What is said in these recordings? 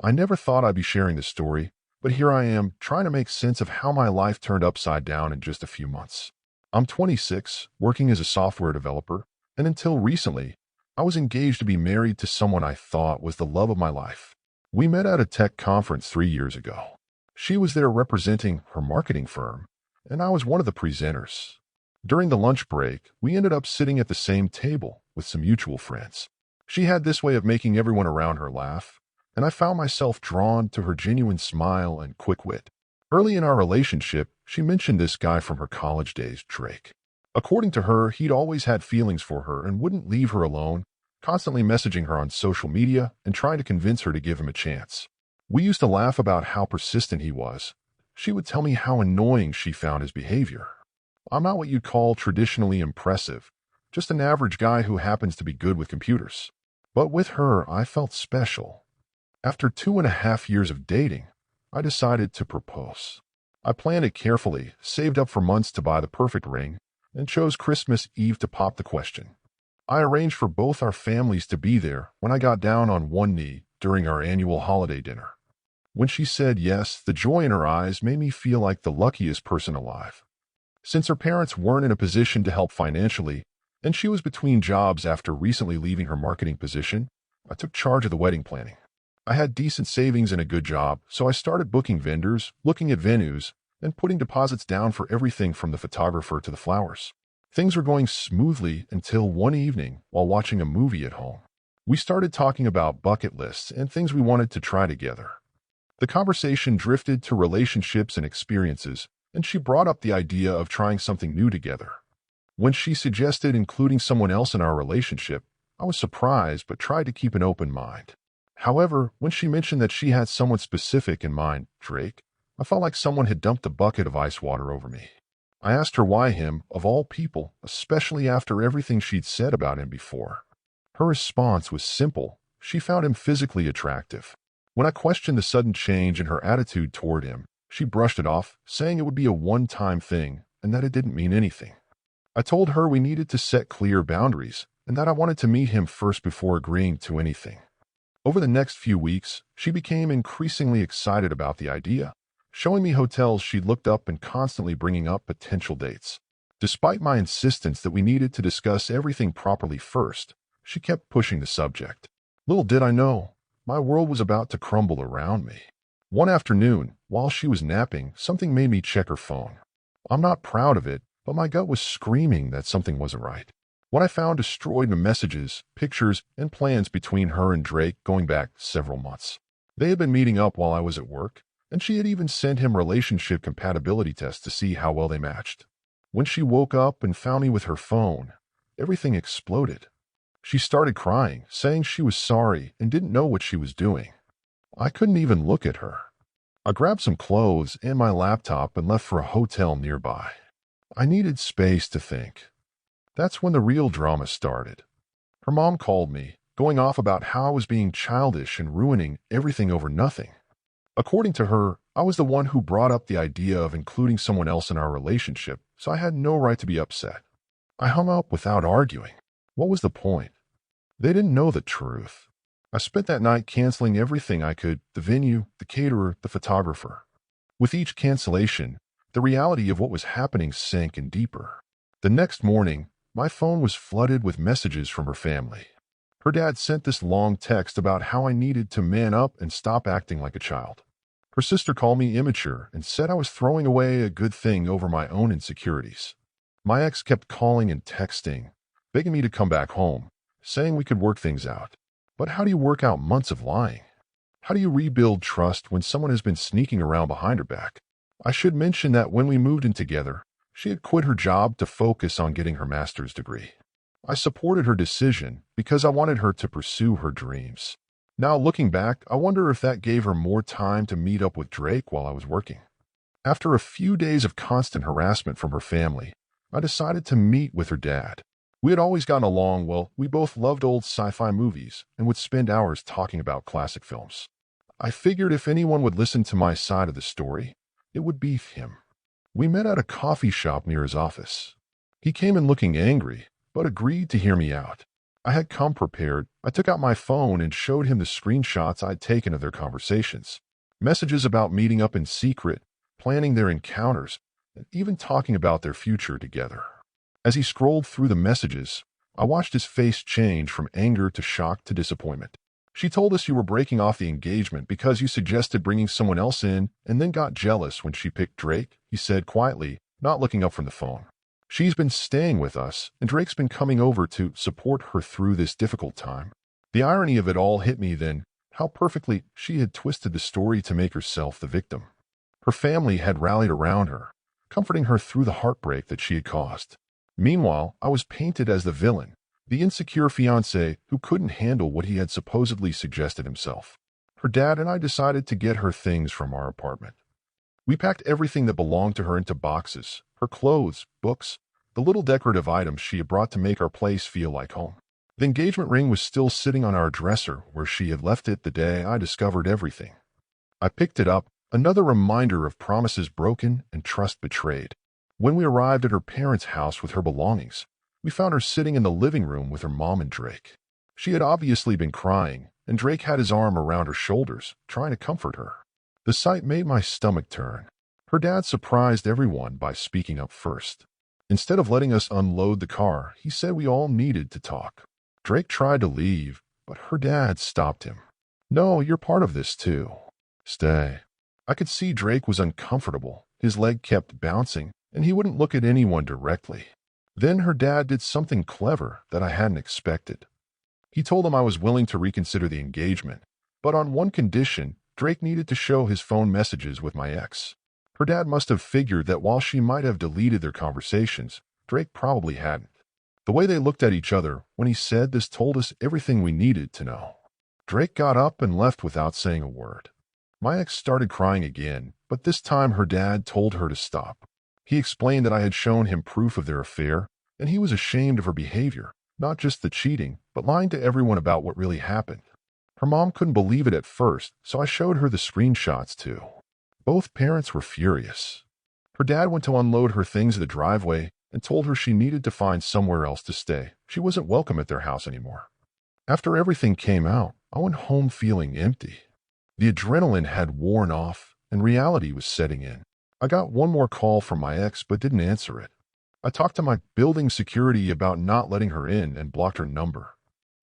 I never thought I'd be sharing this story, but here I am, trying to make sense of how my life turned upside down in just a few months. I'm 26, working as a software developer, and until recently, I was engaged to be married to someone I thought was the love of my life. We met at a tech conference 3 years ago. She was there representing her marketing firm, and I was one of the presenters. During the lunch break, we ended up sitting at the same table with some mutual friends. She had this way of making everyone around her laugh, and I found myself drawn to her genuine smile and quick wit. Early in our relationship, she mentioned this guy from her college days, Drake. According to her, he'd always had feelings for her and wouldn't leave her alone, constantly messaging her on social media and trying to convince her to give him a chance. We used to laugh about how persistent he was. She would tell me how annoying she found his behavior. I'm not what you'd call traditionally impressive, just an average guy who happens to be good with computers. But with her, I felt special. After 2.5 years of dating, I decided to propose. I planned it carefully, saved up for months to buy the perfect ring, and chose Christmas Eve to pop the question. I arranged for both our families to be there when I got down on one knee during our annual holiday dinner. When she said yes, the joy in her eyes made me feel like the luckiest person alive. Since her parents weren't in a position to help financially, and she was between jobs after recently leaving her marketing position, I took charge of the wedding planning. I had decent savings and a good job, so I started booking vendors, looking at venues, and putting deposits down for everything from the photographer to the flowers. Things were going smoothly until one evening while watching a movie at home. We started talking about bucket lists and things we wanted to try together. The conversation drifted to relationships and experiences, and she brought up the idea of trying something new together. When she suggested including someone else in our relationship, I was surprised but tried to keep an open mind. However, when she mentioned that she had someone specific in mind, Drake, I felt like someone had dumped a bucket of ice water over me. I asked her why him, of all people, especially after everything she'd said about him before. Her response was simple. She found him physically attractive. When I questioned the sudden change in her attitude toward him, she brushed it off, saying it would be a one-time thing and that it didn't mean anything. I told her we needed to set clear boundaries and that I wanted to meet him first before agreeing to anything. Over the next few weeks, she became increasingly excited about the idea, showing me hotels she'd looked up and constantly bringing up potential dates. Despite my insistence that we needed to discuss everything properly first, she kept pushing the subject. Little did I know, my world was about to crumble around me. One afternoon, while she was napping, something made me check her phone. I'm not proud of it, but my gut was screaming that something wasn't right. What I found destroyed the messages, pictures, and plans between her and Drake going back several months. They had been meeting up while I was at work, and she had even sent him relationship compatibility tests to see how well they matched. When she woke up and found me with her phone, everything exploded. She started crying, saying she was sorry and didn't know what she was doing. I couldn't even look at her. I grabbed some clothes and my laptop and left for a hotel nearby. I needed space to think. That's when the real drama started. Her mom called me, going off about how I was being childish and ruining everything over nothing. According to her, I was the one who brought up the idea of including someone else in our relationship, so I had no right to be upset. I hung up without arguing. What was the point? They didn't know the truth. I spent that night canceling everything I could, the venue, the caterer, the photographer. With each cancellation, the reality of what was happening sank in deeper. The next morning, my phone was flooded with messages from her family. Her dad sent this long text about how I needed to man up and stop acting like a child. Her sister called me immature and said I was throwing away a good thing over my own insecurities. My ex kept calling and texting, begging me to come back home, saying we could work things out. But how do you work out months of lying? How do you rebuild trust when someone has been sneaking around behind her back? I should mention that when we moved in together, she had quit her job to focus on getting her master's degree. I supported her decision because I wanted her to pursue her dreams. Now looking back, I wonder if that gave her more time to meet up with Drake while I was working. After a few days of constant harassment from her family, I decided to meet with her dad. We had always gotten along well. We both loved old sci-fi movies and would spend hours talking about classic films. I figured if anyone would listen to my side of the story, it would be him. We met at a coffee shop near his office. He came in looking angry, but agreed to hear me out. I had come prepared. I took out my phone and showed him the screenshots I'd taken of their conversations. Messages about meeting up in secret, planning their encounters, and even talking about their future together. As he scrolled through the messages, I watched his face change from anger to shock to disappointment. She told us you were breaking off the engagement because you suggested bringing someone else in and then got jealous when she picked Drake, he said quietly, not looking up from the phone. She's been staying with us, and Drake's been coming over to support her through this difficult time. The irony of it all hit me then, how perfectly she had twisted the story to make herself the victim. Her family had rallied around her, comforting her through the heartbreak that she had caused. Meanwhile, I was painted as the villain, the insecure fiance who couldn't handle what he had supposedly suggested himself. Her dad and I decided to get her things from our apartment. We packed everything that belonged to her into boxes, her clothes, books, the little decorative items she had brought to make our place feel like home. The engagement ring was still sitting on our dresser where she had left it the day I discovered everything. I picked it up, another reminder of promises broken and trust betrayed. When we arrived at her parents' house with her belongings, we found her sitting in the living room with her mom and Drake. She had obviously been crying, and Drake had his arm around her shoulders, trying to comfort her. The sight made my stomach turn. Her dad surprised everyone by speaking up first. Instead of letting us unload the car, he said we all needed to talk. Drake tried to leave, but her dad stopped him. "No, you're part of this too. Stay." I could see Drake was uncomfortable. His leg kept bouncing, and he wouldn't look at anyone directly. Then her dad did something clever that I hadn't expected. He told him I was willing to reconsider the engagement, but on one condition: Drake needed to show his phone messages with my ex. Her dad must have figured that while she might have deleted their conversations, Drake probably hadn't. The way they looked at each other when he said this told us everything we needed to know. Drake got up and left without saying a word. My ex started crying again, but this time her dad told her to stop. He explained that I had shown him proof of their affair, and he was ashamed of her behavior, not just the cheating, but lying to everyone about what really happened. Her mom couldn't believe it at first, so I showed her the screenshots too. Both parents were furious. Her dad went to unload her things at the driveway and told her she needed to find somewhere else to stay. She wasn't welcome at their house anymore. After everything came out, I went home feeling empty. The adrenaline had worn off, and reality was setting in. I got one more call from my ex but didn't answer it. I talked to my building security about not letting her in and blocked her number.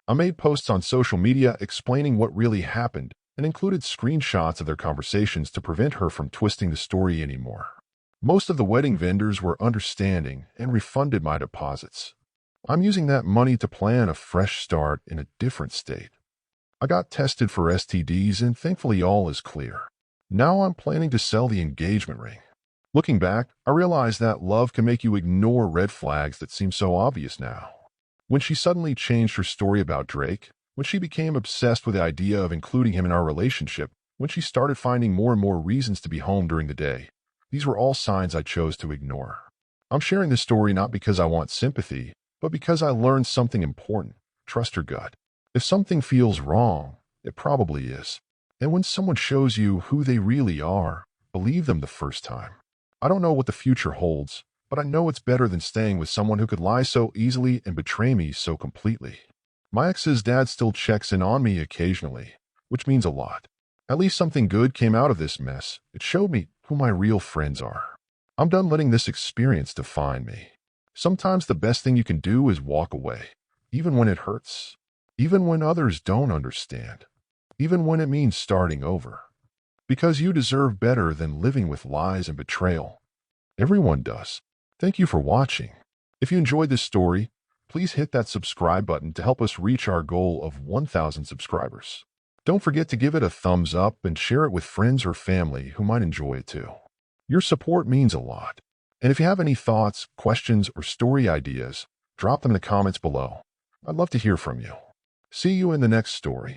I made posts on social media explaining what really happened and included screenshots of their conversations to prevent her from twisting the story anymore. Most of the wedding vendors were understanding and refunded my deposits. I'm using that money to plan a fresh start in a different state. I got tested for STDs and thankfully all is clear. Now I'm planning to sell the engagement ring. Looking back, I realized that love can make you ignore red flags that seem so obvious now. When she suddenly changed her story about Drake, when she became obsessed with the idea of including him in our relationship, when she started finding more and more reasons to be home during the day, these were all signs I chose to ignore. I'm sharing this story not because I want sympathy, but because I learned something important. Trust your gut. If something feels wrong, it probably is. And when someone shows you who they really are, believe them the first time. I don't know what the future holds, but I know it's better than staying with someone who could lie so easily and betray me so completely. My ex's dad still checks in on me occasionally, which means a lot. At least something good came out of this mess. It showed me who my real friends are. I'm done letting this experience define me. Sometimes the best thing you can do is walk away, even when it hurts, even when others don't understand, even when it means starting over. Because you deserve better than living with lies and betrayal. Everyone does. Thank you for watching. If you enjoyed this story, please hit that subscribe button to help us reach our goal of 1,000 subscribers. Don't forget to give it a thumbs up and share it with friends or family who might enjoy it too. Your support means a lot. And if you have any thoughts, questions, or story ideas, drop them in the comments below. I'd love to hear from you. See you in the next story.